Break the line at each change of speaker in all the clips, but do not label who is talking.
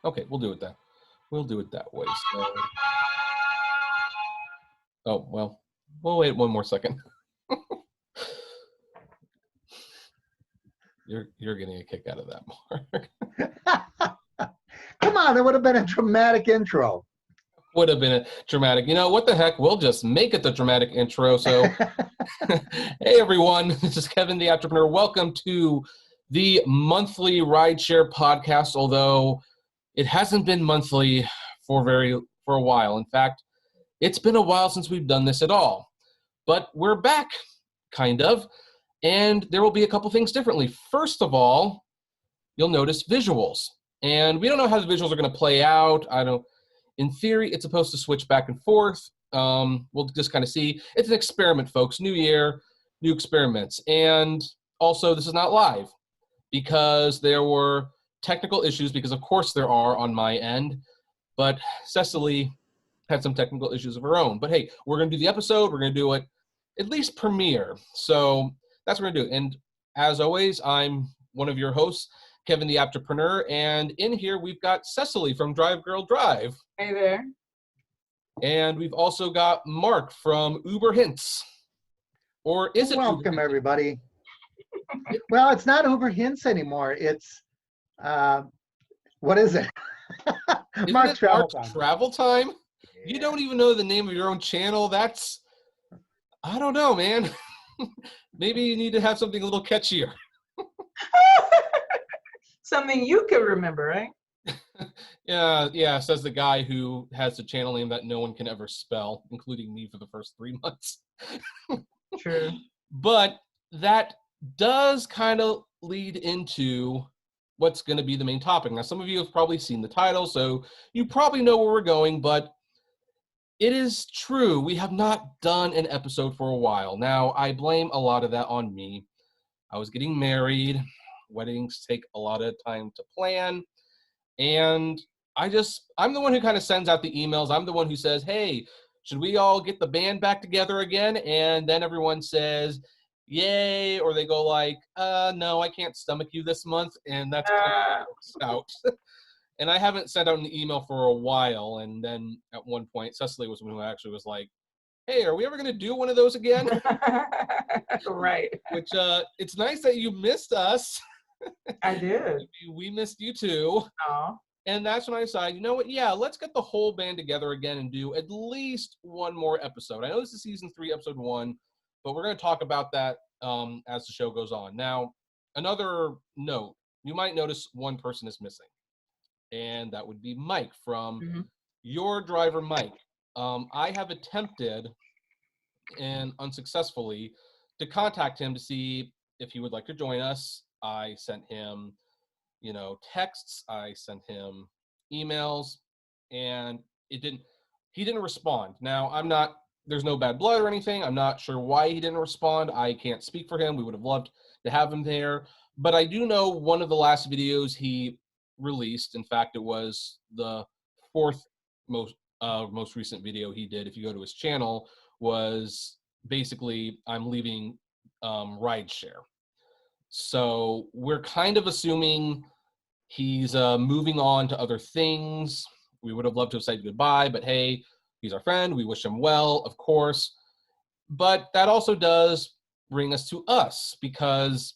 Okay, we'll do it that. We'll do it that way. So, oh well, we'll wait one more second. You're getting a kick out of that, Mark.
Come on, it would have been a dramatic intro.
Would have been a dramatic. You know what the heck? We'll just make it the dramatic intro. So, hey everyone, this is Kevin the Apptrepreneur. Welcome to the monthly Rideshare podcast. Although it hasn't been monthly for a while. In fact, it's been a while since we've done this at all. But we're back, kind of. And there will be a couple things differently. First of all, you'll notice visuals. And we don't know how the visuals are going to play out. In theory, it's supposed to switch back and forth. We'll just kind of see. It's an experiment, folks. New year, new experiments. And also, this is not live because there were technical issues, because of course there are on my end. But Cecily had some technical issues of her own. But hey, we're going to do the episode. We're going to do it at least premiere. So that's what we're going to do. And as always, I'm one of your hosts, Kevin the Apptrepreneur. And in here, we've got Cecily from Drive Girl Drive.
Hey there.
And we've also got Mark from Uber Hints. Or is it
Welcome, everybody. Well, it's not Uber Hints anymore. It's, what is it?
Mark Travel Time? Yeah. You don't even know the name of your own channel? That's, I don't know, man. Maybe you need to have something a little catchier.
Something you can remember, right?
Yeah, says the guy who has a channel name that no one can ever spell, including me for the first 3 months.
True.
But that does kind of lead into what's going to be the main topic. Now, some of you have probably seen the title, so you probably know where we're going, but it is true. We have not done an episode for a while. Now, I blame a lot of that on me. I was getting married. Weddings take a lot of time to plan. And I'm the one who kind of sends out the emails. I'm the one who says, hey, should we all get the band back together again? And then everyone says, yay, or they go like, no, I can't stomach you this month. And that's kind of out. And I haven't sent out an email for a while. And then at one point, Cecily was the one who actually was like, hey, are we ever going to do one of those again?
Right.
Which, it's nice that you missed us.
I did.
We missed you too.
Aww.
And that's when I decided, you know what? Yeah, let's get the whole band together again and do at least one more episode. I know this is season 3, episode 1, but we're going to talk about that as the show goes on. Now, another note, you might notice one person is missing. And that would be Mike from Your Driver Mike. I have attempted, and unsuccessfully, to contact him to see if he would like to join us. I sent him, texts. I sent him emails, and he didn't respond. Now, there's no bad blood or anything. I'm not sure why he didn't respond. I can't speak for him. We would have loved to have him there. But I do know one of the last videos he released, in fact, it was the 4th most recent video he did, if you go to his channel, was basically, I'm leaving Rideshare. So we're kind of assuming he's moving on to other things. We would have loved to have said goodbye, but hey, he's our friend. We wish him well, of course. But that also does bring us to us, because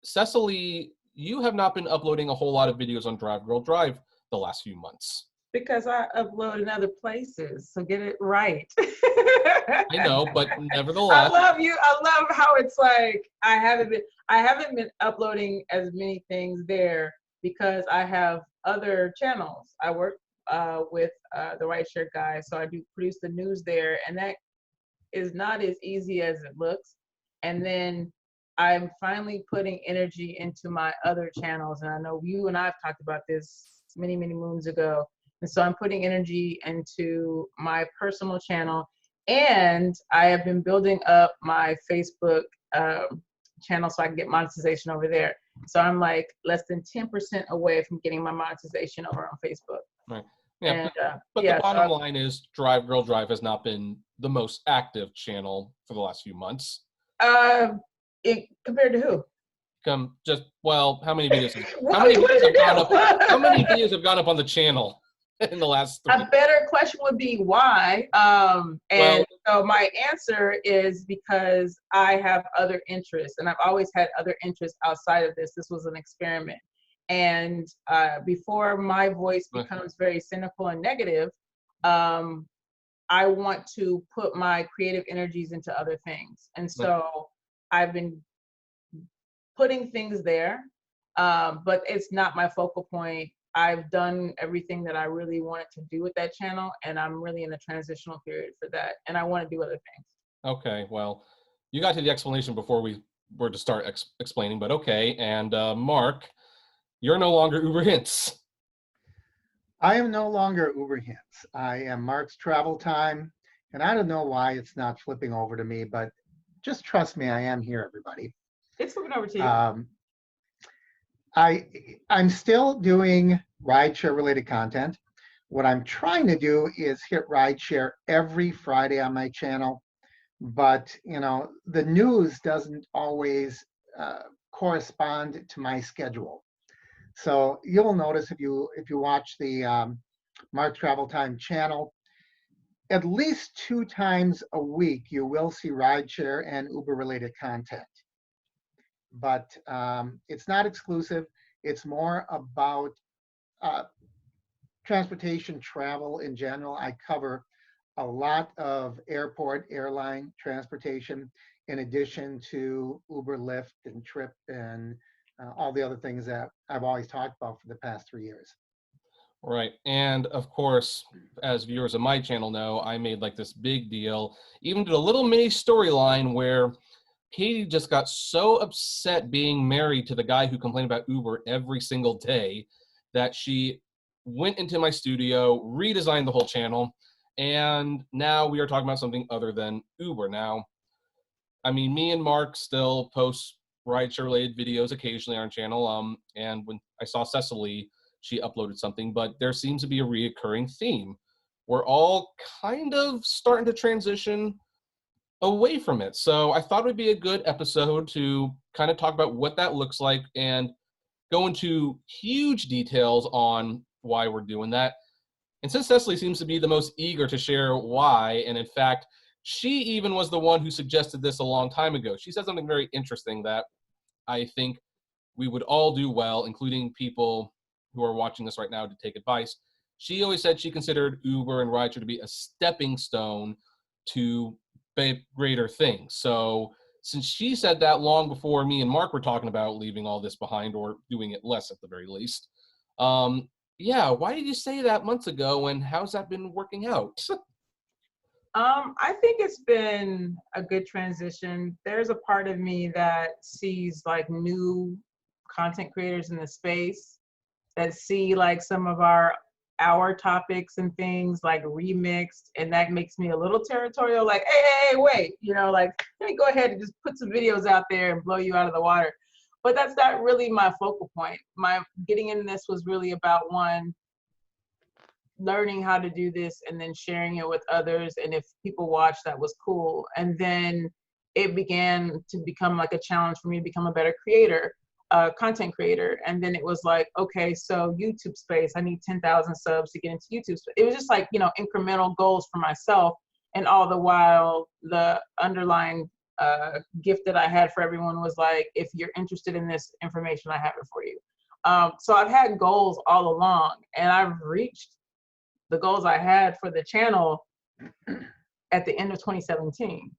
Cecily, you have not been uploading a whole lot of videos on Drive Girl Drive the last few months.
Because I upload in other places, so get it right.
I know, but nevertheless.
I love you. I love how it's like I haven't been uploading as many things there because I have other channels. I work with the Rideshare guys, so I do produce the news there, and that is not as easy as it looks. And then I'm finally putting energy into my other channels, and I know you and I have talked about this many, many moons ago. And so I'm putting energy into my personal channel, and I have been building up my Facebook channel so I can get monetization over there. So I'm like less than 10% away from getting my monetization over on Facebook.
Right. Yeah.
And,
but the bottom line is Drive Girl Drive has not been the most active channel for the last few months.
Compared to who?
how many videos?
What do you want to do?
How many videos have gone up on the channel in the last 3
A better question would be why. So my answer is because I have other interests, and I've always had other interests outside of this. This was an experiment. And before my voice becomes very cynical and negative, I want to put my creative energies into other things. And so I've been putting things there, but it's not my focal point. I've done everything that I really wanted to do with that channel, and I'm really in a transitional period for that, and I want to do other things.
Okay, well, you got to the explanation before we were to start explaining, but okay. And Mark, you're no longer Uber Hints.
I am no longer Uber Hints. I am Mark's Travel Time, and I don't know why it's not flipping over to me, but just trust me, I am here, everybody.
It's flipping over to you.
I'm still doing rideshare related content. What I'm trying to do is hit rideshare every Friday on my channel, but the news doesn't always correspond to my schedule. So you'll notice if you watch the Mark Travel Time channel, at least 2 times a week you will see rideshare and Uber related content. But it's not exclusive. It's more about transportation travel in general. I cover a lot of airport, airline transportation, in addition to Uber, Lyft, and Trip, and all the other things that I've always talked about for the past 3 years.
Right. And of course, as viewers of my channel know, I made like this big deal, even did a little mini storyline where Katie just got so upset being married to the guy who complained about Uber every single day that she went into my studio, redesigned the whole channel, and now we are talking about something other than Uber. Now, I mean, me and Mark still post rideshare related videos occasionally on our channel. And when I saw Cecily, she uploaded something, but there seems to be a reoccurring theme. We're all kind of starting to transition away from it. So I thought it would be a good episode to kind of talk about what that looks like and go into huge details on why we're doing that. And since Cecily seems to be the most eager to share why, and in fact, she even was the one who suggested this a long time ago. She said something very interesting that I think we would all do well, including people who are watching this right now, to take advice. She always said she considered Uber and rideshare to be a stepping stone to greater things. So since she said that long before me and Mark were talking about leaving all this behind or doing it less at the very least, yeah, why did you say that months ago, and how's that been working out?
I think it's been a good transition. There's a part of me that sees like new content creators in the space that see like some of our topics and things like remixed, and that makes me a little territorial, like, hey, wait, like, let me go ahead and just put some videos out there and blow you out of the water. But that's not really my focal point. My getting in this was really about, one, learning how to do this and then sharing it with others, and if people watch, that was cool. And then it began to become like a challenge for me to become a better creator, content creator. And then it was like, okay, so YouTube space, I need 10,000 subs to get into YouTube space. It was just like, incremental goals for myself. And all the while, the underlying gift that I had for everyone was like, if you're interested in this information, I have it for you. So I've had goals all along, and I've reached the goals I had for the channel at the end of 2017,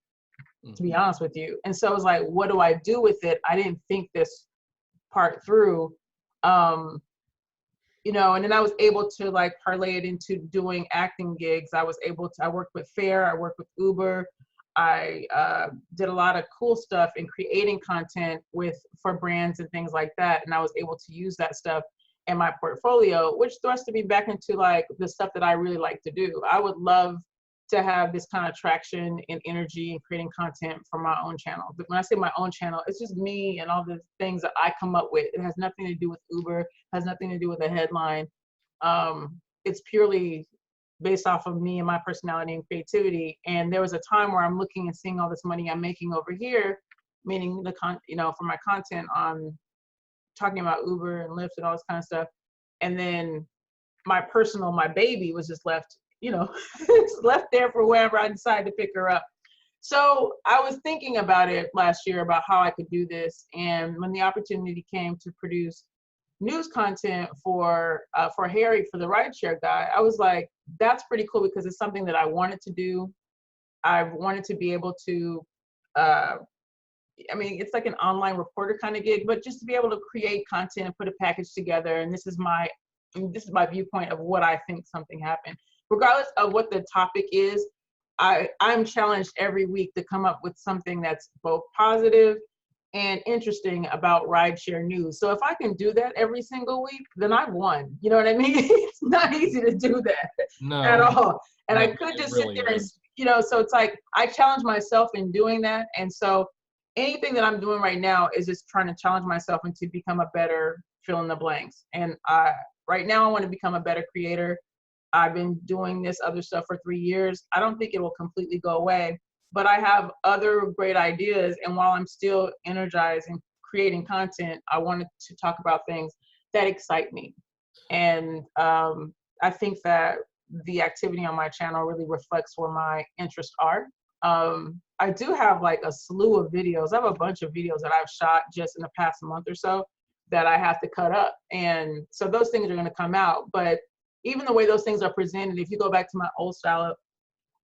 to be honest with you. And so it was like, what do I do with it? I didn't think this part through, and then I was able to like parlay it into doing acting gigs. I worked with Fair, I worked with Uber. I did a lot of cool stuff in creating content for brands and things like that. And I was able to use that stuff in my portfolio, which thrusted me back into like the stuff that I really like to do. I would love to have this kind of traction and energy in creating content for my own channel. But when I say my own channel, it's just me and all the things that I come up with. It has nothing to do with Uber, has nothing to do with a headline. It's purely based off of me and my personality and creativity. And there was a time where I'm looking and seeing all this money I'm making over here, meaning for my content on talking about Uber and Lyft and all this kind of stuff. And then my baby was just left, it's left there for wherever I decided to pick her up. So I was thinking about it last year about how I could do this. And when the opportunity came to produce news content for Harry, for the Rideshare guy, I was like, that's pretty cool because it's something that I wanted to do. I wanted to be able to, it's like an online reporter kind of gig, but just to be able to create content, put a package together. And this is my viewpoint of what I think something happened. Regardless of what the topic is, I'm challenged every week to come up with something that's both positive and interesting about rideshare news. So if I can do that every single week, then I've won. You know what I mean? It's not easy to do that at all. And I could just sit there and, so it's like I challenge myself in doing that. And so anything that I'm doing right now is just trying to challenge myself and to become a better fill in the blanks. And right now I want to become a better creator. I've been doing this other stuff for 3 years. I don't think it will completely go away, but I have other great ideas. And while I'm still energized and creating content, I wanted to talk about things that excite me. And I think that the activity on my channel really reflects where my interests are. I do have like a slew of videos. I have a bunch of videos that I've shot just in the past month or so that I have to cut up. And so those things are going to come out. But even the way those things are presented, if you go back to my old style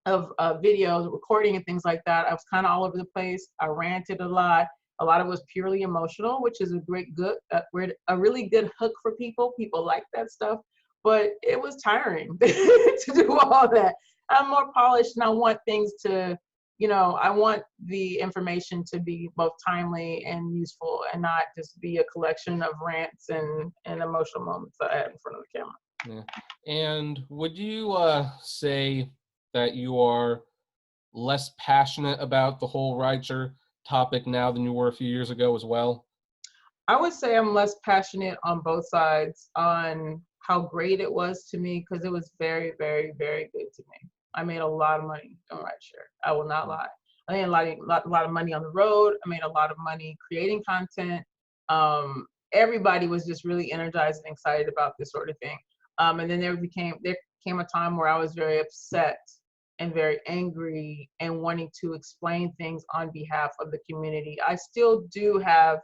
of videos, recording and things like that, I was kind of all over the place. I ranted a lot. A lot of it was purely emotional, which is a really good hook for people. People like that stuff, but it was tiring to do all that. I'm more polished and I want things to, I want the information to be both timely and useful and not just be a collection of rants and emotional moments that I had in front of the camera.
Yeah. And would you say that you are less passionate about the whole rideshare topic now than you were a few years ago as well?
I would say I'm less passionate on both sides on how great it was to me, because it was very, very, very good to me. I made a lot of money on rideshare. I will not lie. I made a lot of money on the road. I made a lot of money creating content. Everybody was just really energized and excited about this sort of thing. And then there came a time where I was very upset and very angry and wanting to explain things on behalf of the community. I still do have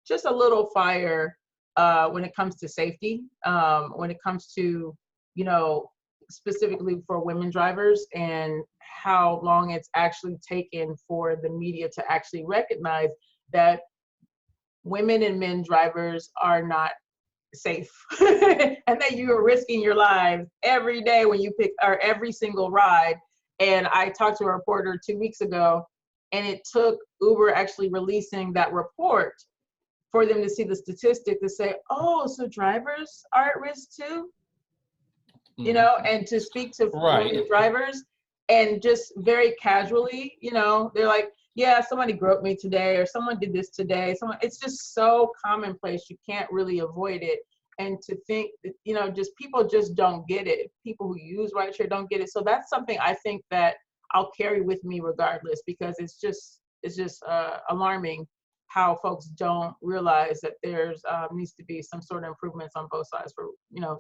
just a little fire when it comes to safety, when it comes to, specifically for women drivers and how long it's actually taken for the media to actually recognize that women and men drivers are not safe and that you are risking your lives every day when you every single ride. And I talked to a reporter 2 weeks ago, and it took Uber actually releasing that report for them to see the statistic to say, oh, so drivers are at risk too? And to speak to women drivers and just very casually, they're like, yeah, somebody groped me today, or someone did this today. It's just so commonplace. You can't really avoid it. And to think that, people just don't get it. People who use rideshare don't get it. So that's something I think that I'll carry with me regardless, because it's just alarming how folks don't realize that there's needs to be some sort of improvements on both sides for,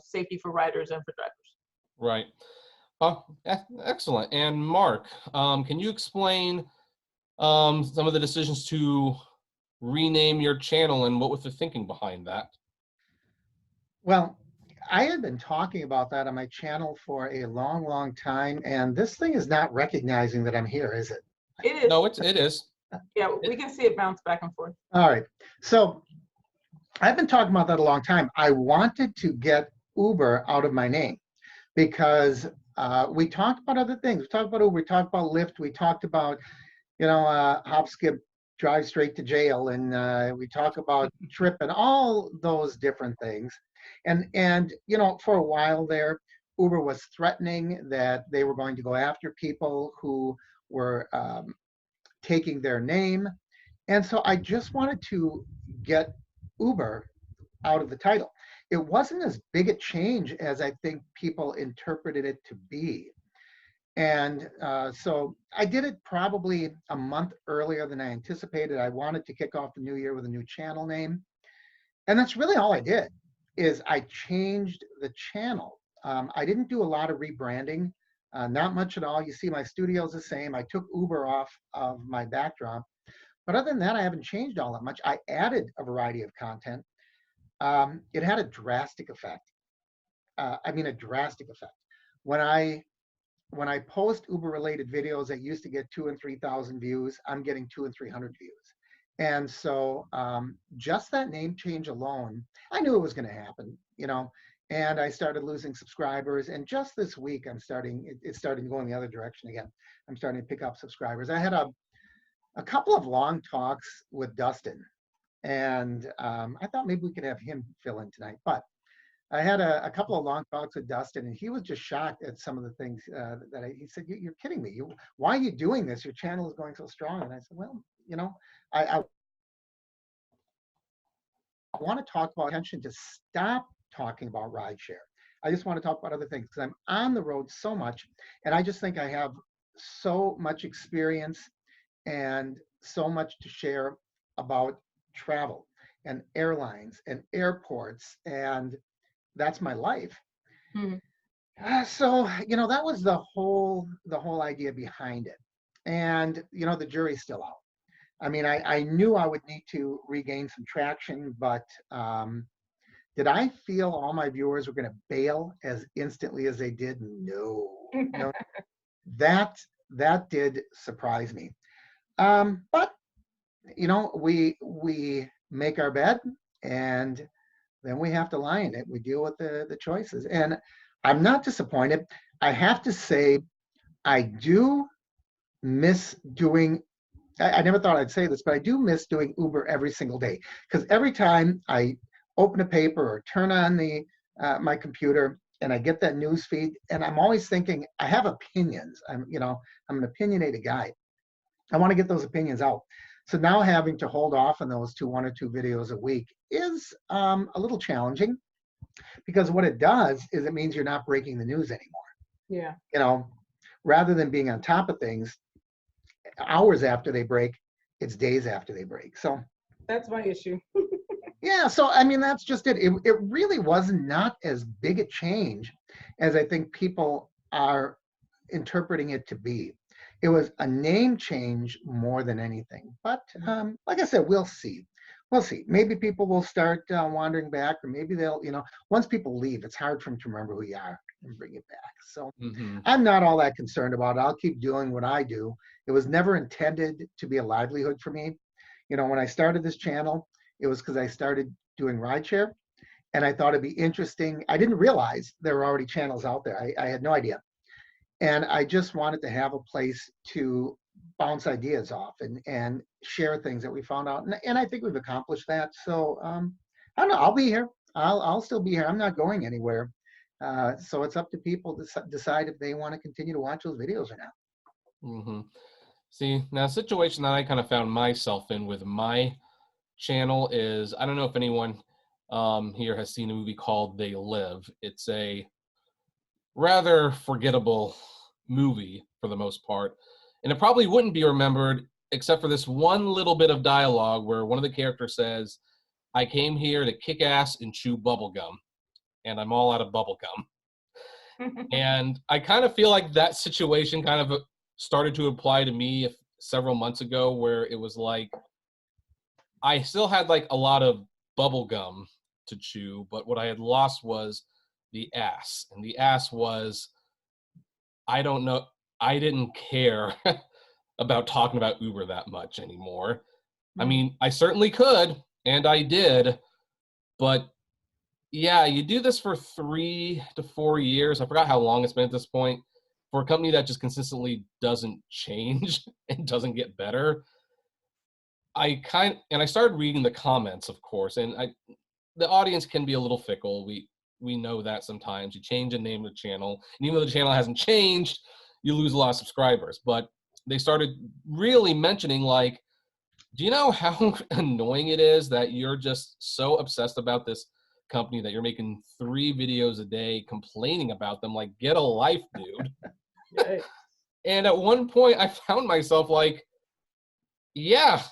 safety for riders and for drivers.
Right. Oh, excellent. And Mark, can you explain some of the decisions to rename your channel and what was the thinking behind that?
Well, I had been talking about that on my channel for a long, long time, and this thing is not recognizing that I'm here, is it?
It is.
No, it is.
Yeah, we can see it bounce back and forth.
All right. So I've been talking about that a long time. I wanted to get Uber out of my name because we talked about other things. We talked about Uber, we talked about Lyft, we talked about, hop, skip, drive straight to jail, and we talk about Trip and all those different things. And for a while there, Uber was threatening that they were going to go after people who were taking their name. And so I just wanted to get Uber out of the title. It wasn't as big a change as I think people interpreted it to be. And so I did it probably a month earlier than I anticipated. I wanted to kick off the new year with a new channel name. And that's really all I did, is I changed the channel. I didn't do a lot of rebranding, not much at all. You see my studio's the same. I took Uber off of my backdrop. But other than that, I haven't changed all that much. I added a variety of content. It had a drastic effect. I mean, a drastic effect. When I post Uber related videos that used to get 2,000 and 3,000 views, I'm getting 200 and 300 views. And so just that name change alone, I knew it was going to happen, you know, and I started losing subscribers. And just this week, it's starting going the other direction again. I'm starting to pick up subscribers. I had a couple of long talks with Dustin, and I thought maybe we could have him fill in tonight, but I had a couple of long talks with Dustin, and he was just shocked at some of the things he said, you're kidding me. Why are you doing this? Your channel is going so strong. And I said, well, you know, I want to talk about intention to stop talking about rideshare. I just want to talk about other things because I'm on the road so much. And I just think I have so much experience and so much to share about travel and airlines and airports, and that's my life. So, you know, that was the whole idea behind it. And, you know, the jury's still out. I mean, I knew I would need to regain some traction, but did I feel all my viewers were going to bail as instantly as they did? No, no. That did surprise me. But, you know, we make our bed, and then we have to lie in it. We deal with the choices. And I'm not disappointed. I have to say, I do miss doing, I never thought I'd say this, but I do miss doing Uber every single day. Because every time I open a paper or turn on my computer and I get that news feed, and I'm always thinking, I have opinions. I'm an opinionated guy. I want to get those opinions out. So now having to hold off on those 1 or 2 videos a week is a little challenging, because what it does is it means you're not breaking the news anymore.
Yeah.
You know, rather than being on top of things hours after they break, it's days after they break. So
that's my issue.
yeah, so I mean, that's just it. It really was not as big a change as I think people are interpreting it to be. It was a name change more than anything. But like I said, we'll see. We'll see. Maybe people will start wandering back, or maybe they'll, you know, once people leave, it's hard for them to remember who you are and bring it back. So I'm not all that concerned about it. I'll keep doing what I do. It was never intended to be a livelihood for me. You know, when I started this channel, it was because I started doing rideshare, and I thought it'd be interesting. I didn't realize there were already channels out there. I had no idea. And I just wanted to have a place to bounce ideas off and share things that we found out. And I think we've accomplished that. So I don't know, I'll be here. I'll still be here. I'm not going anywhere. So it's up to people to decide if they want to continue to watch those videos or not.
See, now a situation that I kind of found myself in with my channel is, I don't know if anyone here has seen a movie called They Live. It's a rather forgettable movie for the most part, and it probably wouldn't be remembered except for this one little bit of dialogue where one of the characters says, "I came here to kick ass and chew bubblegum, and I'm all out of bubblegum." And I kind of feel like that situation kind of started to apply to me several months ago, where it was like I still had like a lot of bubblegum to chew, but what I had lost was the ass. And the ass was, I don't know, I didn't care about talking about Uber that much anymore. I mean, I certainly could, and I did, but yeah, you do this for 3 to 4 years. I forgot how long it's been at this point. For a company that just consistently doesn't change and doesn't get better, I started reading the comments, of course, and the audience can be a little fickle. We know that sometimes you change the name of the channel, and even though the channel hasn't changed, you lose a lot of subscribers. But they started really mentioning, like, do you know how annoying it is that you're just so obsessed about this company that you're making 3 videos a day complaining about them? Like, get a life, dude. And at one point I found myself like, yeah,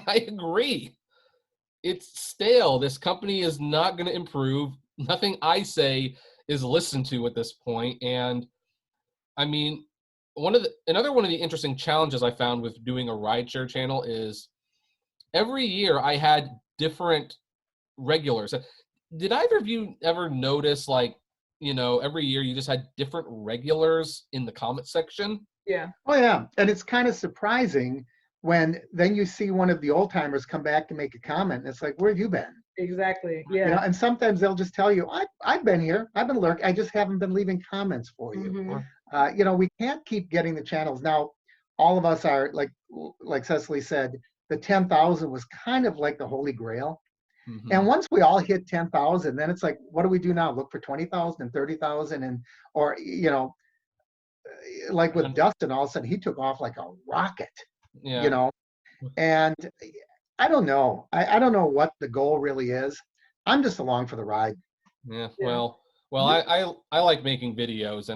I agree. It's stale. This company is not going to improve. Nothing I say is listened to at this point. And I mean, another one of the interesting challenges I found with doing a rideshare channel is every year I had different regulars. Did either of you ever notice, like, every year you just had different regulars in the comment section?
Yeah.
Oh yeah, and it's kind of surprising when then you see one of the old timers come back and make a comment. And it's like, where have you been?
Exactly.
You know,
Yeah.
and sometimes they'll just tell you, I've been here, I've been lurking, I just haven't been leaving comments for you.
Mhm.
You know, we can't keep getting the channels. Now, all of us are like Cecily said, the 10,000 was kind of like the holy grail. And
Mhm.
once we all hit 10,000, then it's like, what do we do now? Look for 20,000 and 30,000 and, or, you know, like with Dustin, all of a sudden he took off like a rocket, you
Yeah.
know, and I don't know. I don't know what the goal really is. I'm just along for the ride.
Yeah.
Yeah.
Well, I like making videos,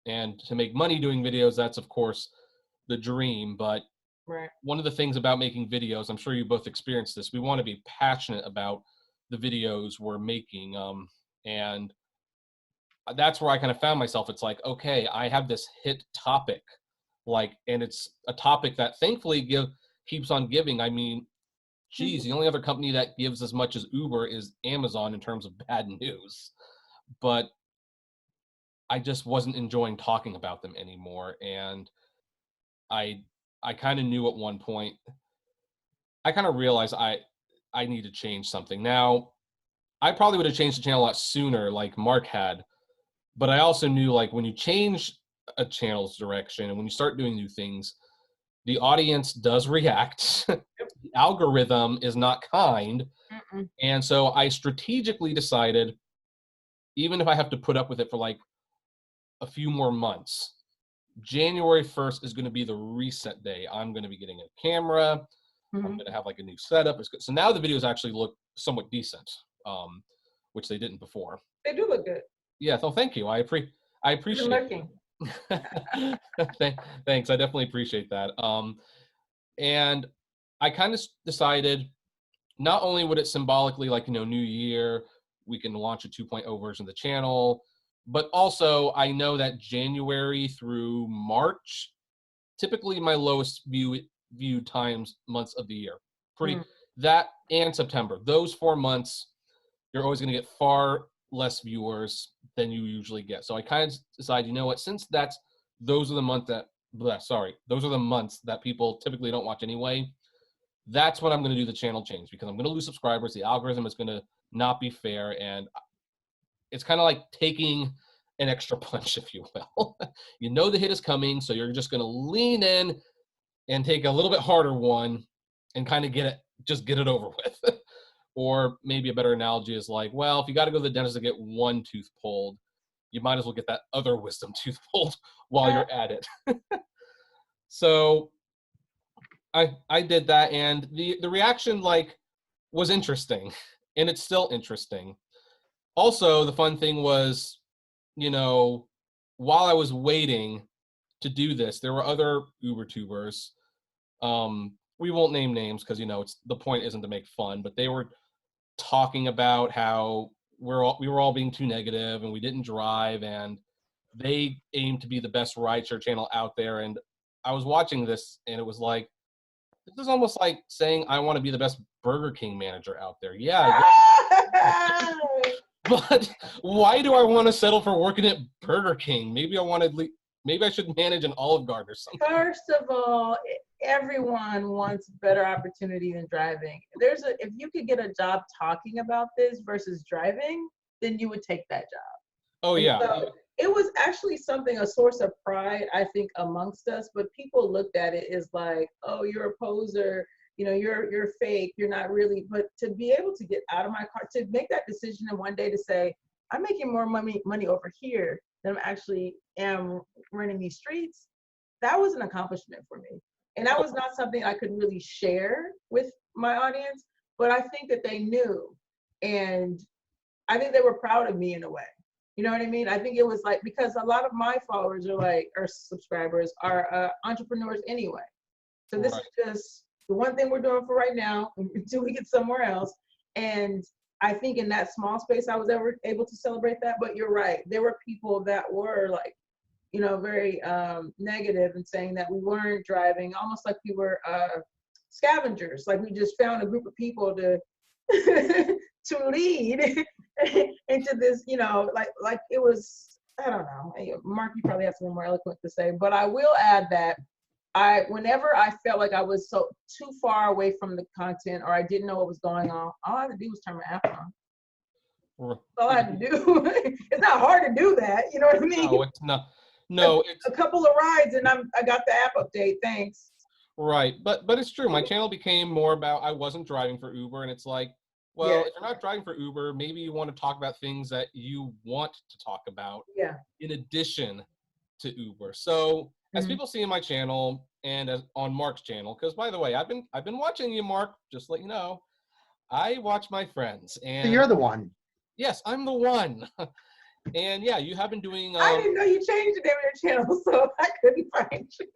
and to make money doing videos, that's of course the dream. But
Right.
one of the things about making videos, I'm sure you both experienced this, we want to be passionate about the videos we're making. And that's where I kind of found myself. It's like, okay, I have this hit topic, and it's a topic that thankfully keeps on giving. I mean, geez, the only other company that gives as much as Uber is Amazon in terms of bad news. But I just wasn't enjoying talking about them anymore. And I I kind of knew at one point, I kind of realized I need to change something. Now, I probably would have changed the channel a lot sooner, like Mark had, but I also knew, like, when you change a channel's direction and when you start doing new things, the audience does react. The algorithm is not kind.
Mm-mm.
And so I strategically decided, even if I have to put up with it for like a few more months, January 1st is going to be the reset day. I'm going to be getting a camera. I'm
Mhm.
going to have like a new setup. It's good. So now the videos actually look somewhat decent, which they didn't before.
They do look good.
Yeah. So thank you. I
You've been
appreciate
looking.
it. Thanks. I definitely appreciate that. And I kind of decided, not only would it symbolically, like, new year, we can launch a 2.0 version of the channel, but also I know that January through March, typically my lowest view times months of the year.
Mm.
That and September. Those 4 months, you're always going to get far less viewers than you usually get. So I kind of decided, you know what, since those are the those are the months that people typically don't watch anyway. That's when I'm going to do the channel change, because I'm going to lose subscribers. The algorithm is going to not be fair. And it's kind of like taking an extra punch, if you will. You know the hit is coming, so you're just going to lean in and take a little bit harder one and kind of just get it over with. Or maybe a better analogy is like, well, if you got to go to the dentist to get one tooth pulled, you might as well get that other wisdom tooth pulled while you're at it. So I did that, and the reaction, like, was interesting, and it's still interesting. Also, the fun thing was, you know, while I was waiting to do this, there were other Uber tubers. We won't name names because, it's the point isn't to make fun, but they were talking about how we were all being too negative and we didn't drive, and they aim to be the best rideshare channel out there. And I was watching this, and it was like, this is almost like saying I want to be the best Burger King manager out there. Yeah, but why do I want to settle for working at Burger King? Maybe I should manage an Olive Garden or something.
First of all, everyone wants better opportunity than driving. If you could get a job talking about this versus driving, then you would take that job.
Oh
And
yeah.
so it was actually a source of pride, I think, amongst us. But people looked at it as like, oh, you're a poser. You're fake. You're not really. But to be able to get out of my car, to make that decision in one day to say, I'm making more money over here than I actually am running these streets, that was an accomplishment for me. And that was not something I could really share with my audience, but I think that they knew. And I think they were proud of me in a way. You know what I mean? I think it was like, because a lot of my followers are like, or subscribers are entrepreneurs anyway. So this is just the one thing we're doing for right now until we get somewhere else. And I think in that small space, I was ever able to celebrate that. But you're right. There were people that were like, you know, very negative and saying that we weren't driving, almost like we were scavengers. Like we just found a group of people to to lead into this, you know, like it was, I don't know. Mark, you probably have something more eloquent to say, but I will add that whenever I felt like I was so too far away from the content or I didn't know what was going on, all I had to do was turn my app on. That's all I had to do. It's not hard to do that. You know what I mean?
No, it's not. No, it's
a couple of rides and I got the app update. Thanks.
Right. But it's true. My channel became more about, I wasn't driving for Uber, and it's like, well, if you're not driving for Uber, maybe you want to talk about things that you want to talk about in addition to Uber. So as people see in my channel and as on Mark's channel, because by the way, I've been watching you, Mark, just to let you know, I watch my friends. And
So you're the one.
Yes, I'm the one. And yeah, you have been doing.
I didn't know you changed the name of your channel, so I couldn't find you.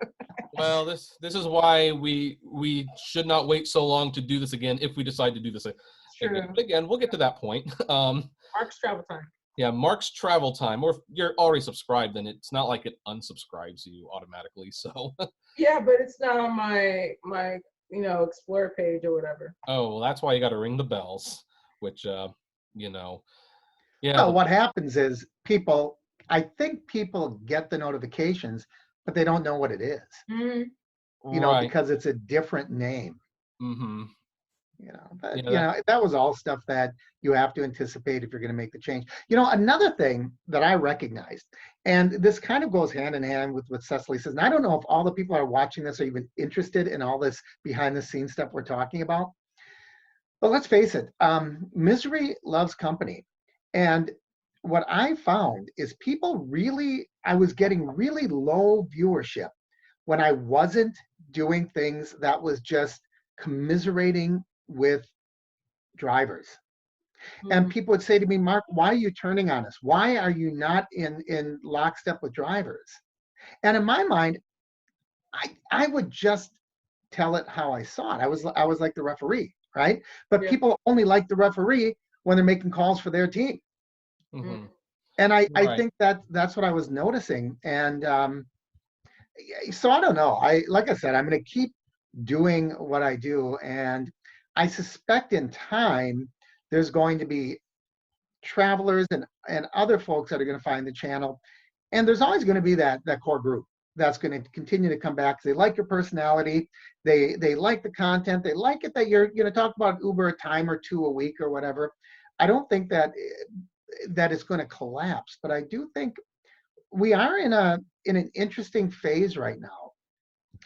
Well, this is why we should not wait so long to do this again if we decide to do this again. But again, we'll get to that point.
Mark's Travel Time.
Yeah, Mark's Travel Time. Or if you're already subscribed, then it's not like it unsubscribes you automatically. So.
Yeah, but it's not on my Explorer page or whatever.
Oh, well, that's why you got to ring the bells, which you know. Yeah.
Well, what happens is I think people get the notifications, but they don't know what it is.
Mm-hmm.
You know, because it's a different name.
Mm-hmm.
You know, but that was all stuff that you have to anticipate if you're going to make the change. You know, another thing that I recognized, and this kind of goes hand in hand with what Cecily says, and I don't know if all the people who are watching this are even interested in all this behind the scenes stuff we're talking about. But let's face it, misery loves company. And what I found is I was getting really low viewership when I wasn't doing things that was just commiserating with drivers. Mm-hmm. And people would say to me, Mark, why are you turning on us? Why are you not in lockstep with drivers? And in my mind, I would just tell it how I saw it. I was like the referee, right? But people only like the referee when they're making calls for their team.
Mm-hmm.
And I think that's what I was noticing. And so I don't know. Like I said, I'm going to keep doing what I do. And I suspect in time, there's going to be travelers and other folks that are going to find the channel. And there's always going to be that core group that's going to continue to come back. They like your personality. They like the content. They like it that you're going to talk about Uber a time or two a week or whatever. I don't think that it's going to collapse, but I do think we are in an interesting phase right now,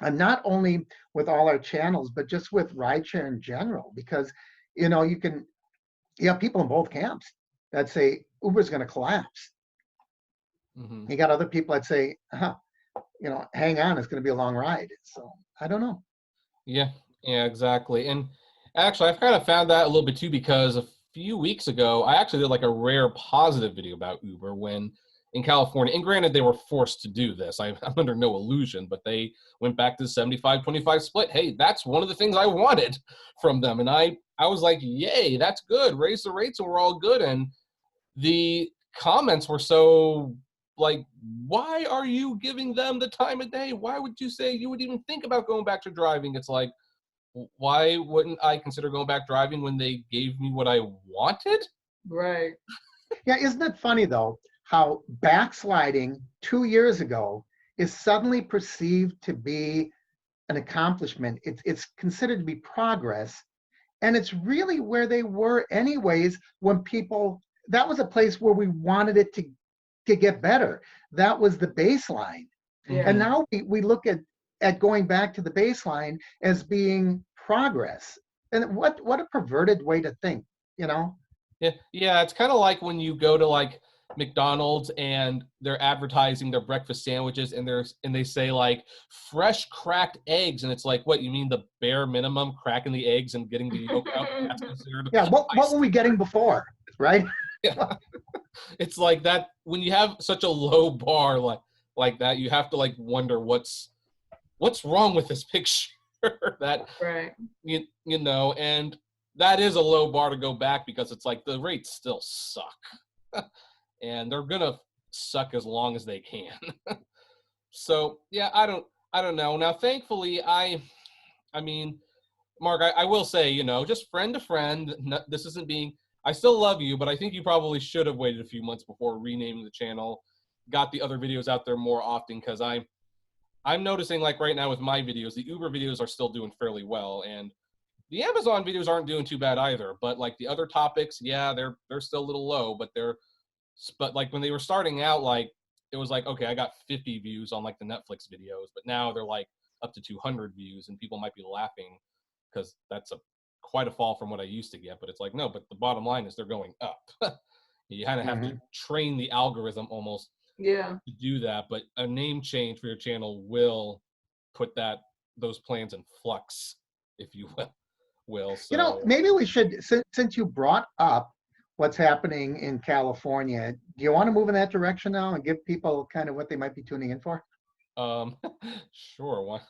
and not only with all our channels, but just with rideshare in general. Because you have people in both camps that say Uber's going to collapse. Mm-hmm. You got other people that say, hang on, it's going to be a long ride. So I don't know.
Yeah, exactly. And actually, I've kind of found that a little bit too, because a few weeks ago, I actually did like a rare positive video about Uber when in California, and granted, they were forced to do this. I'm under no illusion, but they went back to the 75-25 split. Hey, that's one of the things I wanted from them. And I was like, yay, that's good. Raise the rates and we're all good. And the comments were so like, why are you giving them the time of day? Why would you say you would even think about going back to driving? It's like, why wouldn't I consider going back driving when they gave me what I wanted?
Right.
Yeah, isn't it funny though, how backsliding 2 years ago is suddenly perceived to be an accomplishment. It's considered to be progress. And it's really where they were anyways when that was a place where we wanted it to get better. That was the baseline. Yeah. And now we look at going back to the baseline as being progress. And what a perverted way to think,
Yeah, it's kind of like when you go to like McDonald's and they're advertising their breakfast sandwiches and they say like fresh cracked eggs, and it's like, what, you mean the bare minimum, cracking the eggs and getting the yolk out? That's considered.
Yeah, what were we getting before, right?
Yeah. It's like that when you have such a low bar like that, you have to like wonder what's wrong with this picture that
Right.
you know, and that is a low bar to go back because it's like the rates still suck. And they're gonna suck as long as they can. So yeah, I don't know. Now thankfully I mean, Mark, I will say, you know, just friend to friend, this isn't being, I still love you, but I think you probably should have waited a few months before renaming the channel, got the other videos out there more often, because I'm noticing like right now with my videos, the Uber videos are still doing fairly well, and the Amazon videos aren't doing too bad either, but like the other topics, yeah, they're still a little low, but like when they were starting out, like it was like, okay, I got 50 views on like the Netflix videos, but now they're like up to 200 views, and people might be laughing because that's quite a fall from what I used to get. But it's like, no, but the bottom line is they're going up. You kind of have to train the algorithm almost
Yeah.
to do that, but a name change for your channel will put those plans in flux, if you will.
You know,
So
maybe we should, since you brought up what's happening in California, do you want to move in that direction now and give people kind of what they might be tuning in for?
um sure,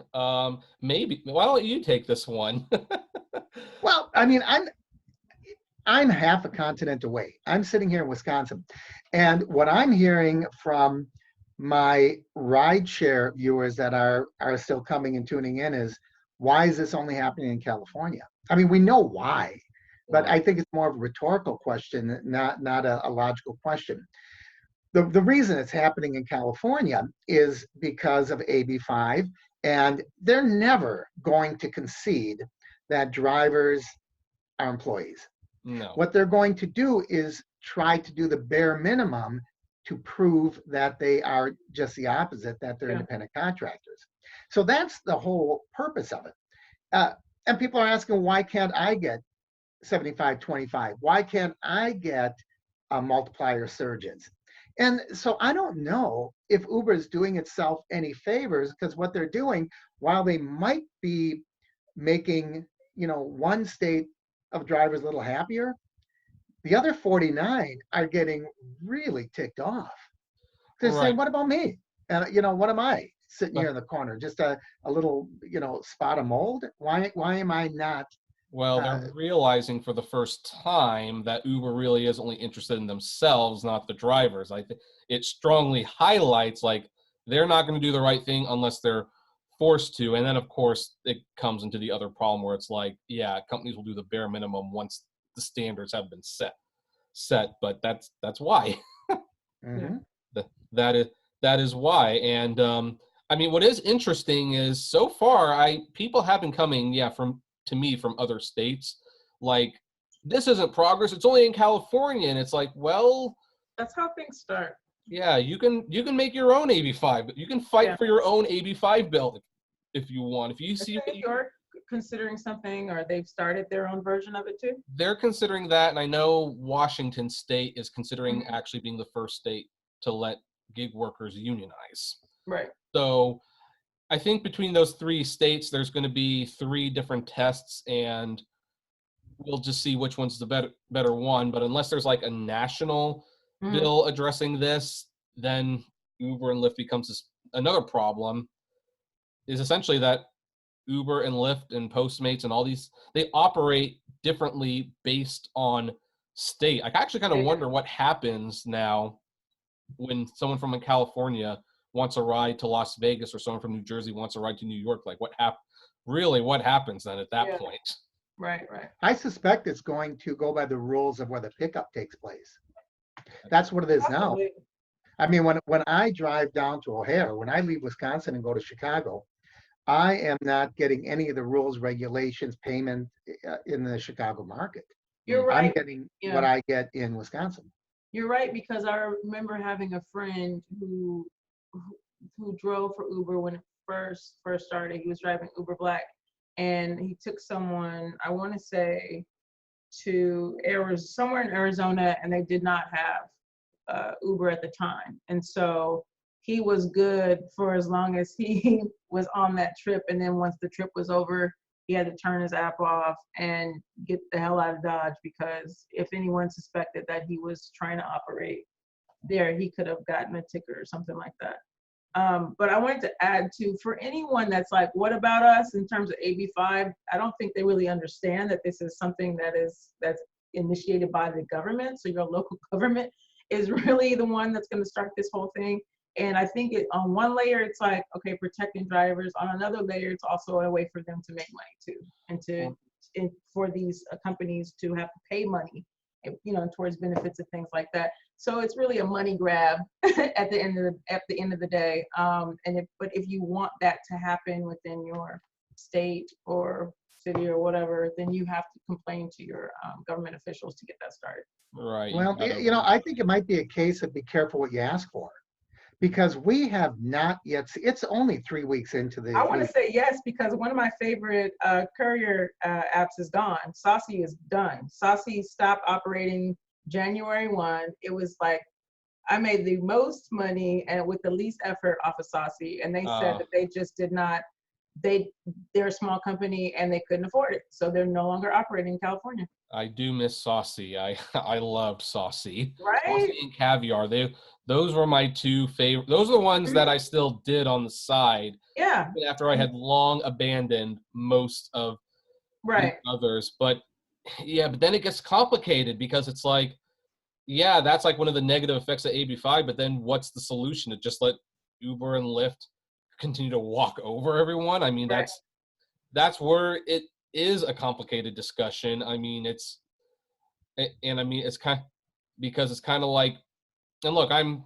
maybe why don't you take this one?
Well, I mean, I'm half a continent away. I'm sitting here in Wisconsin, and what I'm hearing from my rideshare viewers that are still coming and tuning in is, why is this only happening in California? I mean, we know why, but I think it's more of a rhetorical question, not a logical question. The reason it's happening in California is because of AB5, and they're never going to concede that drivers are employees.
No.
What they're going to do is try to do the bare minimum to prove that they are just the opposite, that they're independent contractors. So that's the whole purpose of it. And people are asking, why can't I get 75/25? Why can't I get multiplier surges? And so I don't know if Uber is doing itself any favors, because what they're doing, while they might be making, you know, one state of drivers a little happier, the other 49 are getting really ticked off. They're saying, what about me? And, you know, what am I sitting here in the corner? Just a little, you know, spot of mold? Why am I not?
Well, they're realizing for the first time that Uber really is only interested in themselves, not the drivers. I think it strongly highlights like they're not going to do the right thing unless they're forced to. And then, of course, it comes into the other problem where it's like, yeah, companies will do the bare minimum once the standards have been set. But that's why.
Mm-hmm.
That is why. And I mean, what is interesting is so far, people have been coming, to me from other states, like, this isn't progress, it's only in California, and it's like, well,
that's how things start.
Yeah, you can make your own AB5, but you can fight for your own AB5 bill if you want. If you see
New York considering something, or they've started their own version of it too.
They're considering that, and I know Washington State is considering actually being the first state to let gig workers unionize.
Right.
So I think between those three states, there's going to be 3 different tests, and we'll just see which one's the better one. But unless there's like a national bill addressing this, then Uber and Lyft becomes another problem. Is essentially that Uber and Lyft and Postmates and all these, they operate differently based on state. I actually kind of wonder what happens now when someone from California wants a ride to Las Vegas, or someone from New Jersey wants a ride to New York. Like, what happens then at that point?
Right.
I suspect it's going to go by the rules of where the pickup takes place. That's what it is now. I mean, when I drive down to O'Hare, when I leave Wisconsin and go to Chicago, I am not getting any of the rules, regulations, payment in the Chicago market.
You're right.
I'm getting what I get in Wisconsin.
You're right, because I remember having a friend who drove for Uber when it first started. He was driving Uber Black, and he took someone, I want to say, to somewhere in Arizona, and they did not have Uber at the time. And so he was good for as long as he was on that trip. And then once the trip was over, he had to turn his app off and get the hell out of Dodge, because if anyone suspected that he was trying to operate there he could have gotten a ticket or something like that. But I wanted to add too, for anyone that's like, what about us in terms of AB5? I don't think they really understand that this is something that's initiated by the government. So your local government is really the one that's going to start this whole thing. And I think on one layer, it's like, okay, protecting drivers. On another layer, it's also a way for them to make money too, and for these companies to have to pay money, towards benefits and things like that. So it's really a money grab at the end of the day. But if you want that to happen within your state or city or whatever, then you have to complain to your government officials to get that started.
Right.
Well, I think it might be a case of be careful what you ask for, because we have not yet. It's only 3 weeks into the.
I want to say yes, because one of my favorite courier apps is gone. Saucy is done. Saucy stopped operating January 1. It was like I made the most money and with the least effort off of Saucy, and they said that they just did not. They're a small company and they couldn't afford it, so they're no longer operating in California.
I do miss Saucy. I loved Saucy.
Right.
Saucy and Caviar. Those were my two favorite. Those are the ones that I still did on the side.
Yeah.
Even after I had long abandoned most of the others. But then it gets complicated because it's like, yeah, that's like one of the negative effects of AB5. But then what's the solution? To just let Uber and Lyft continue to walk over everyone? I mean, that's where it is a complicated discussion. I mean, it's kind of, because it's kind of like, and look, I'm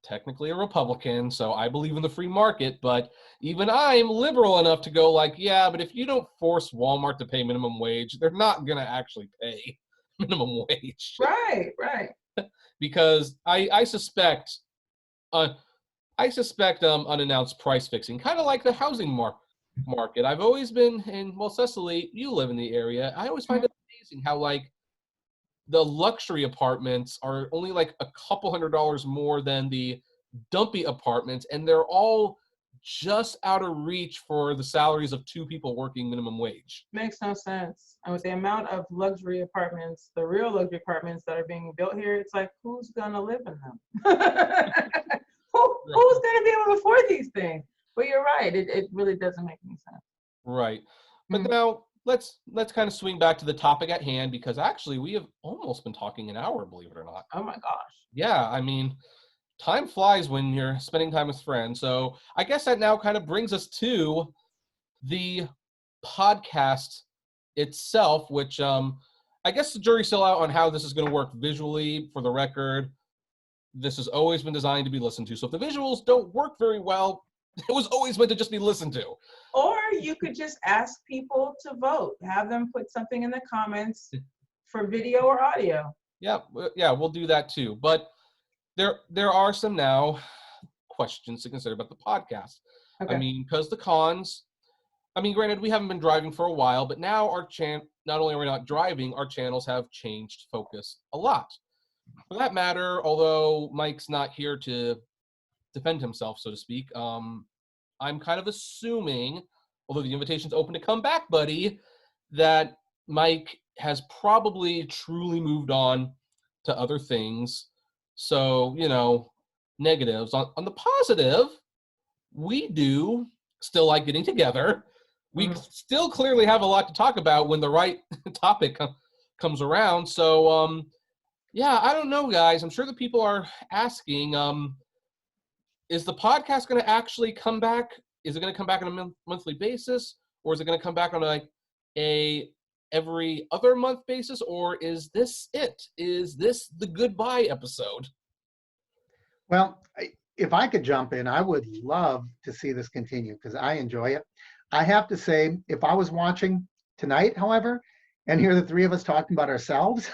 technically a Republican, so I believe in the free market, but even I'm liberal enough to go like, yeah, but if you don't force Walmart to pay minimum wage, they're not going to actually pay minimum wage.
Right.
Because I suspect unannounced price fixing, kind of like the housing market. I've always been, Cecily, you live in the area. I always find it amazing how like the luxury apartments are only like a couple $100 more than the dumpy apartments, and they're all just out of reach for the salaries of 2 people working minimum wage.
Makes no sense. And with the amount of luxury apartments, the real luxury apartments that are being built here, it's like, who's gonna live in them? Who's gonna be able to afford these things? But you're right, it really doesn't make any sense.
Right. But now let's kind of swing back to the topic at hand, because actually we have almost been talking an hour, believe it or not.
Oh my gosh.
Yeah, I mean, time flies when you're spending time with friends. So I guess that now kind of brings us to the podcast itself, which I guess the jury's still out on how this is going to work visually. For the record, this has always been designed to be listened to. So if the visuals don't work very well, it was always meant to just be listened to.
Or you could just ask people to vote. Have them put something in the comments for video or audio.
Yeah, we'll do that too. But there are some now questions to consider about the podcast. Okay. I mean, because the cons, I mean, granted, we haven't been driving for a while, but now not only are we not driving, our channels have changed focus a lot. For that matter, although Mike's not here to defend himself, so to speak, I'm kind of assuming, although the invitation's open to come back, buddy, that Mike has probably truly moved on to other things. So, negatives. On the positive, we do still like getting together. We still clearly have a lot to talk about when the right topic comes around. So, I don't know, guys. I'm sure the people are asking, is the podcast going to actually come back? Is it going to come back on a monthly basis? Or is it going to come back on a every other month basis? Or is this it? Is this the goodbye episode?
Well, if I could jump in, I would love to see this continue because I enjoy it. I have to say, if I was watching tonight, however, and hear the 3 of us talking about ourselves,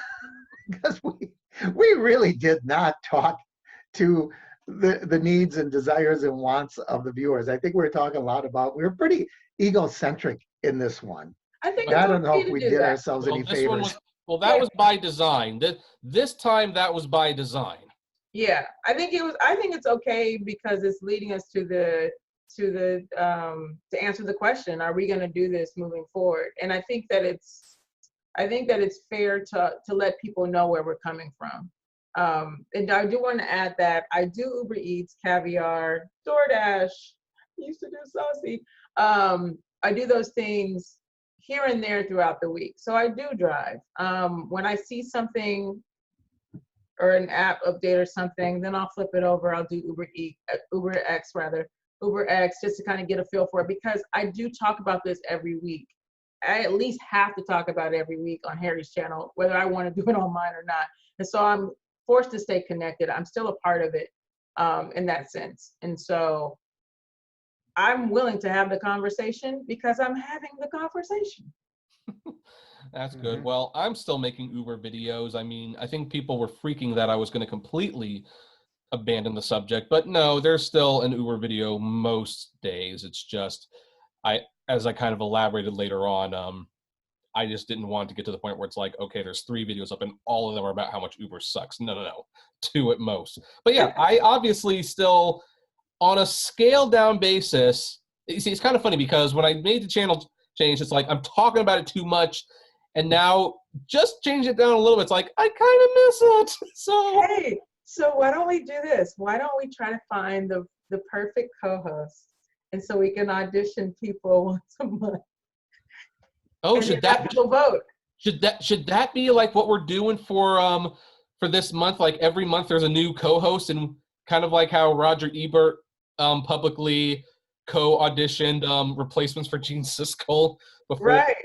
because we really did not talk to the needs and desires and wants of the viewers. I think we were talking a lot about, we were pretty egocentric in this one.
I think
I don't know if we did ourselves any favors.
That was by design. This time that was by design.
Yeah, I think it's okay because it's leading us to answer the question, are we going to do this moving forward? And I think that it's fair to let people know where we're coming from. And I do want to add that I do Uber Eats, Caviar, DoorDash. I used to do Saucy. I do those things here and there throughout the week. So I do drive. When I see something or an app update or something, then I'll flip it over. I'll do Uber X, just to kind of get a feel for it, because I do talk about this every week. I at least have to talk about it every week on Harry's channel, whether I want to do it on mine or not. And so I'm forced to stay connected. I'm still a part of it in that sense. And so I'm willing to have the conversation because I'm having the conversation.
That's good. Well, I'm still making Uber videos. I mean, I think people were freaking that I was going to completely abandon the subject, but no, there's still an Uber video most days. It's just, as I kind of elaborated later on, I just didn't want to get to the point where it's like, okay, there's 3 videos up and all of them are about how much Uber sucks. No. 2 at most. But yeah, I obviously still, on a scaled down basis, you see, it's kind of funny because when I made the channel change, it's like I'm talking about it too much. And now just change it down a little bit. It's like, I kind of miss it. So
hey, so why don't we do this? Why don't we try to find the perfect co-host? And so we can audition people once a month.
oh,
and should vote?
Should that be like what we're doing for this month? Like every month there's a new co-host, and kind of like how Roger Ebert publicly co-auditioned replacements for Gene Siskel before.
Right.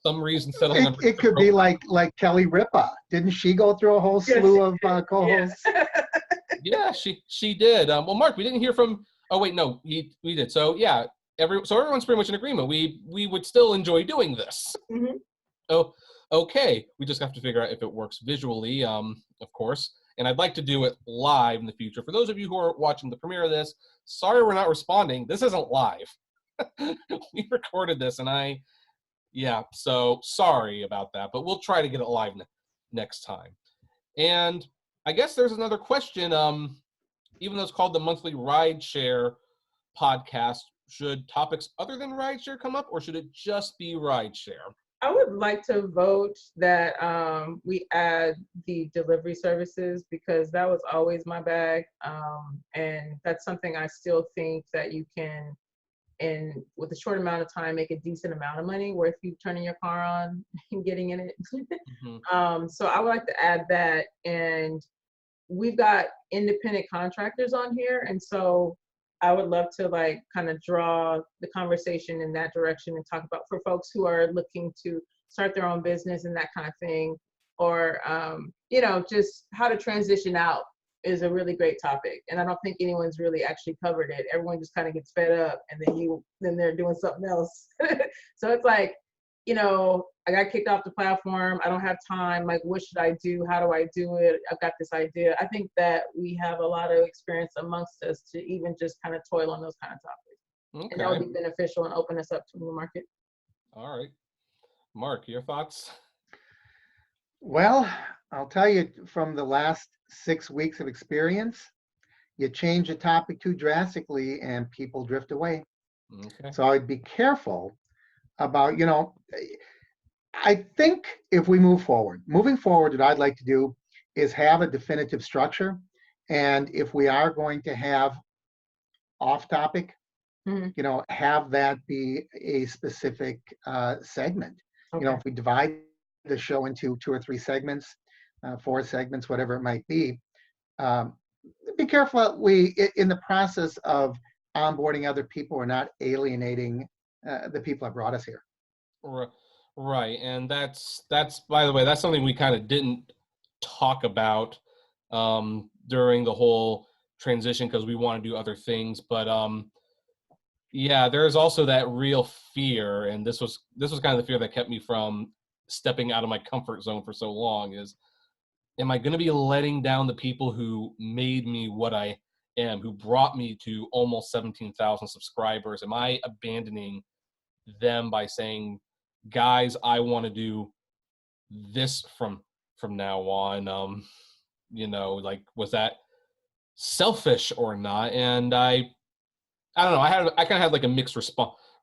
Some reason settling on
It could be like Kelly Ripa. Didn't she go through a whole slew of co-hosts?
Yeah, she did. Well, Mark, we didn't hear from. Oh wait, no, we did. So yeah, everyone's pretty much in agreement. We would still enjoy doing this.
Mm-hmm.
Oh, okay. We just have to figure out if it works visually, of course. And I'd like to do it live in the future. For those of you who are watching the premiere of this, sorry we're not responding. This isn't live. We recorded this, and yeah, so sorry about that, but we'll try to get it live next time. And I guess there's another question. Even though it's called the Monthly Rideshare Podcast, should topics other than rideshare come up, or should it just be rideshare?
I would like to vote that we add the delivery services, because that was always my bag. And that's something I still think that you can, and with a short amount of time, make a decent amount of money worth you turning your car on and getting in it.
Mm-hmm.
So I would like to add that. And we've got independent contractors on here. And so I would love to like kind of draw the conversation in that direction and talk about for folks who are looking to start their own business and that kind of thing, or, just how to transition out is a really great topic. And I don't think anyone's really actually covered it. Everyone just kind of gets fed up and then they're doing something else. So it's like, I got kicked off the platform. I don't have time. Like, what should I do? How do I do it? I've got this idea. I think that we have a lot of experience amongst us to even just kind of toil on those kind of topics.
Okay.
And that would be beneficial and open us up to the market.
All right. Mark, your thoughts?
Well, I'll tell you, from the last 6 weeks of experience, you change a topic too drastically and people drift away.
Okay.
So I'd be careful about, I think if we moving forward, what I'd like to do is have a definitive structure. And if we are going to have off topic, have that be a specific segment.
Okay.
If we divide the show into 2 or 3 segments, 4 segments, whatever it might be careful that we, in the process of onboarding other people, are not alienating the people that brought us here.
Right, and that's by the way, that's something we kind of didn't talk about during the whole transition because we want to do other things. But yeah, there's also that real fear, and this was kind of the fear that kept me from stepping out of my comfort zone for so long. Is, am I going to be letting down the people who made me what I am, who brought me to almost 17,000 subscribers? Am I abandoning them by saying, guys, I want to do this from now on? Like, was that selfish or not? And I don't know. I kind of had like a mixed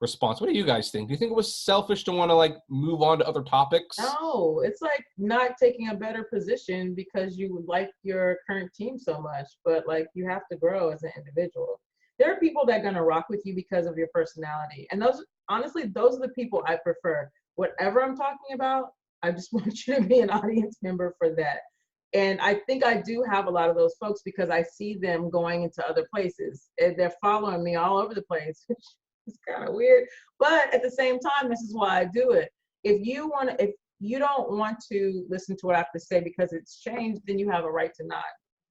response. What do you guys think? Do you think it was selfish to want to like move on to other topics?
No, it's like not taking a better position because you like your current team so much, but like you have to grow as an individual. There are people that are gonna rock with you because of your personality, and those honestly, those are the people I prefer. Whatever I'm talking about, I just want you to be an audience member for that. And I think I do have a lot of those folks because I see them going into other places and they're following me all over the place, which is kind of weird. But at the same time, this is why I do it. If you don't want to listen to what I have to say because it's changed, then you have a right to not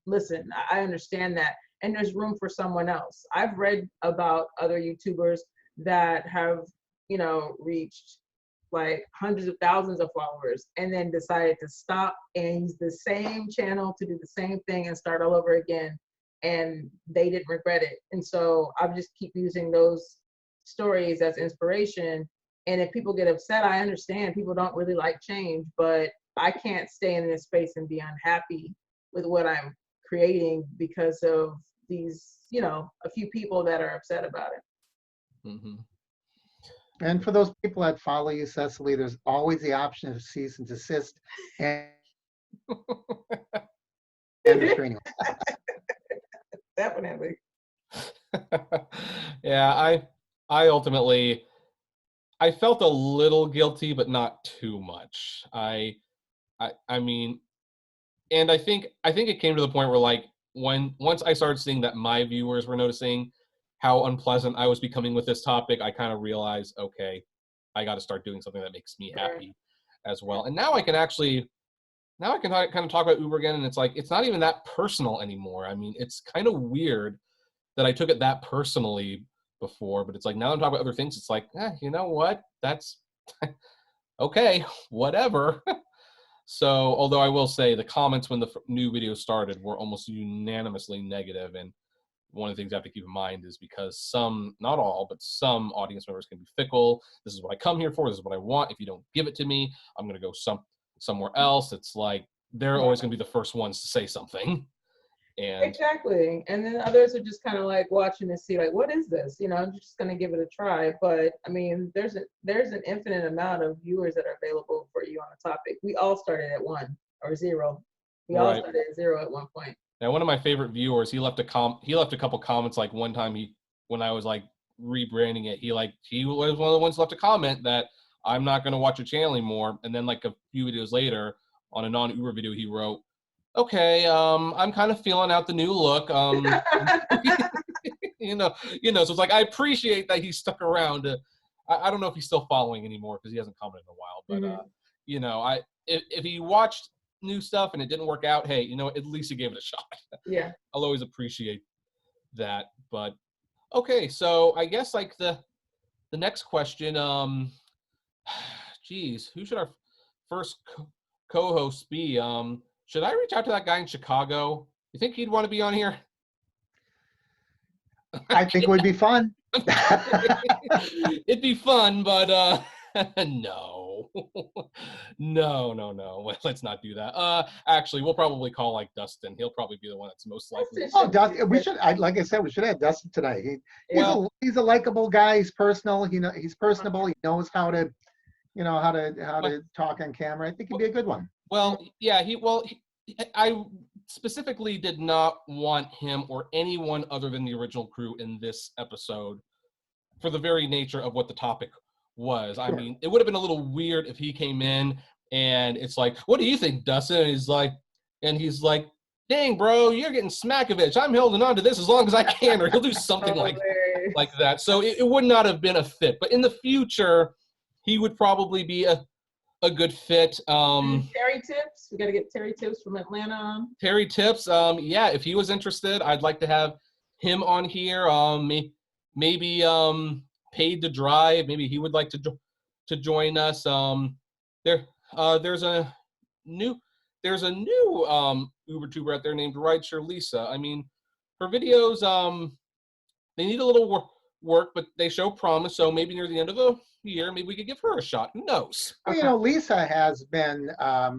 listen. I understand that. And there's room for someone else. I've read about other YouTubers that have, reached like hundreds of thousands of followers and then decided to stop and use the same channel to do the same thing and start all over again. And they didn't regret it. And so I just keep using those stories as inspiration. And if people get upset, I understand people don't really like change, but I can't stay in this space and be unhappy with what I'm creating because of these, a few people that are upset about it.
Mm-hmm.
And for those people that follow you, Cecily, there's always the option of cease and desist and restraining.
Definitely.
Yeah, I ultimately, I felt a little guilty, but not too much. I mean, and I think it came to the point where like once I started seeing that my viewers were noticing how unpleasant I was becoming with this topic, I kind of realized, okay, I got to start doing something that makes me happy as well. And now I can kind of talk about Uber again, and it's like, it's not even that personal anymore. I mean, it's kind of weird that I took it that personally before, but it's like, now I'm talking about other things. It's like, you know what? That's okay, whatever. So, although I will say the comments when the new video started were almost unanimously negative, and one of the things I have to keep in mind is because some, not all, but some audience members can be fickle. This is what I come here for. This is what I want. If you don't give it to me, I'm going to go somewhere else. It's like they're always going to be the first ones to say something. And
exactly. And then others are just kind of like watching to see like, what is this? I'm just going to give it a try. But I mean, there's an infinite amount of viewers that are available for you on a topic. We all started at 1 or 0. We all started at 0 at one point.
Now, one of my favorite viewers, he left a couple comments. Like one time, when I was like rebranding it, he was one of the ones who left a comment that I'm not going to watch your channel anymore. And then like a few videos later, on a non-Uber video, he wrote, "Okay, I'm kind of feeling out the new look." So it's like I appreciate that he stuck around. I don't know if he's still following anymore because he hasn't commented in a while. But if he watched new stuff and it didn't work out, hey, at least he gave it a shot.
Yeah.
I'll always appreciate that. But okay, so I guess like the next question, geez, who should our first co-host be? Should I reach out to that guy in Chicago? You think he'd want to be on here?
I think it would be fun.
It'd be fun, but no. No. Let's not do that. Actually, we'll probably call like Dustin. He'll probably be the one that's most likely.
Oh, Dustin, like I said, we should have Dustin tonight. He's a likable guy. He's personal. He's personable. He knows how to talk on camera. I think he'd be a good one.
Well, yeah, I specifically did not want him or anyone other than the original crew in this episode for the very nature of what the topic was. Sure. I mean, it would have been a little weird if he came in and it's like, "What do you think, Dustin?" And he's like, "Dang, bro, you're getting Smackovich. I'm holding on to this as long as I can," or he'll do something like that. So it would not have been a fit. But in the future, he would probably be a good fit.
Terry Tips, we got to get Terry Tips from Atlanta on.
Terry Tips, yeah, if he was interested, I'd like to have him on here. Maybe Paid to Drive, maybe he would like to join us. There's a new Uber tuber out there named Rideshare Lisa. I mean, her videos they need a little work, but they show promise. So maybe near the end of the year, maybe we could give her a shot. Who knows?
Well, Lisa has been a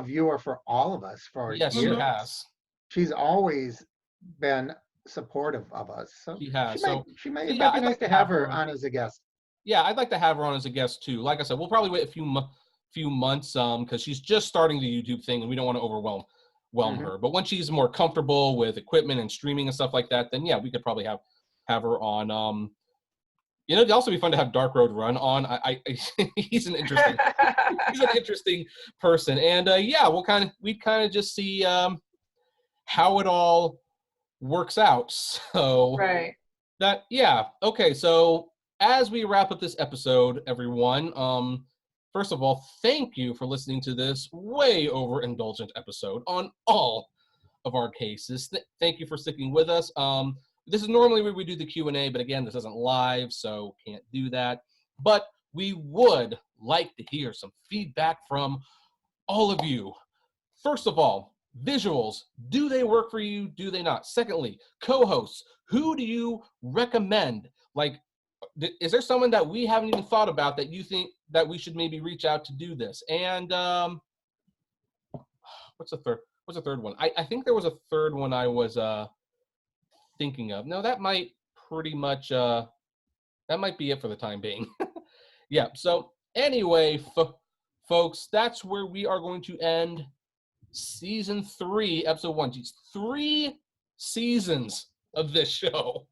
viewer for all of us for years.
Yes, she has.
She's always been supportive of us. So
He has.
it
Yeah,
might be
I'd
nice
like
to
to
have
have
her
her
on as a guest.
Yeah, I'd like to have her on as a guest too. Like I said, we'll probably wait a few months because she's just starting the YouTube thing and we don't want to overwhelm
Mhm.
her. But once she's more comfortable with equipment and streaming and stuff like that, then yeah, we could probably have her on. It'd also be fun to have Dark Road Run on. He's an interesting person, and yeah, we'd kind of just see how it all works out. So
Right.
okay. So as we wrap up this episode, everyone, first of all, thank you for listening to this way overindulgent episode on all of our cases. Thank you for sticking with us. This is normally where we do the Q&A, but again, this isn't live, so can't do that. But we would like to hear some feedback from all of you. First of all, visuals, do they work for you? Do they not? Secondly, co-hosts, who do you recommend? Like, is there someone that we haven't even thought about that you think that we should maybe reach out to do this? And what's the third one? I think there was a third one I was thinking of. No, that might pretty much that might be it for the time being. Yeah. So anyway, folks, that's where we are going to end season 3, episode 1. Geez, 3 seasons of this show.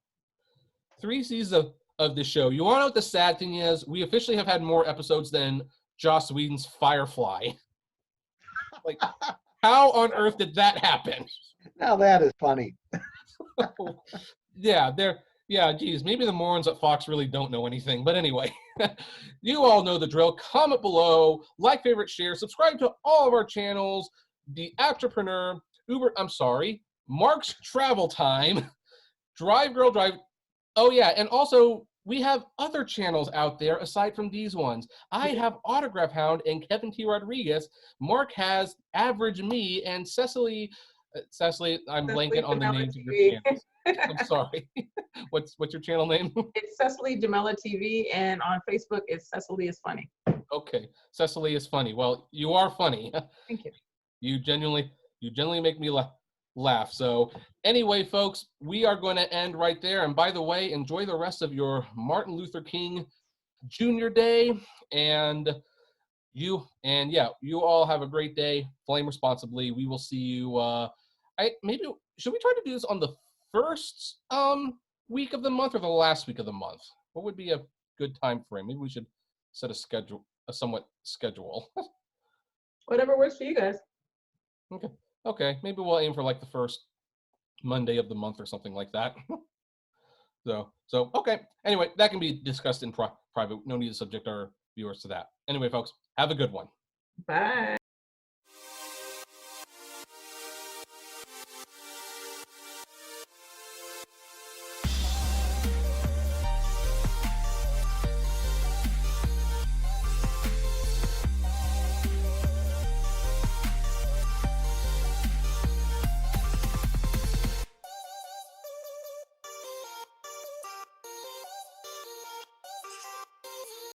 3 seasons of this show. You want to know what the sad thing is? We officially have had more episodes than Joss Whedon's Firefly. Like, how on earth did that happen?
Now that is funny.
Geez, maybe the morons at Fox really don't know anything. But anyway, you all know the drill. Comment below, like, favorite, share, subscribe to all of our channels, the Apptrepreneur, Mark's Travel Time, Drive Girl Drive. Oh yeah, and also we have other channels out there aside from these ones. I have Autograph Hound and Kevin T. Rodriguez. Mark has Average Me and Cecily, I'm blanking on the names of your channels. I'm sorry. What's your channel name?
It's Cecily Jamela TV, and on Facebook it's Cecily is Funny.
Okay, Cecily is funny. Well, you are funny.
Thank you.
You genuinely make me laugh. So anyway, folks, we are going to end right there. And by the way, enjoy the rest of your Martin Luther King Jr. Day. And you all have a great day. Flame responsibly. We will see you. Should we try to do this on the first week of the month or the last week of the month? What would be a good time frame? Maybe we should set a somewhat schedule.
Whatever works for you guys.
Okay. Maybe we'll aim for like the first Monday of the month or something like that. So okay. Anyway, that can be discussed in private. No need to subject our viewers to that. Anyway, folks, have a good one.
Bye.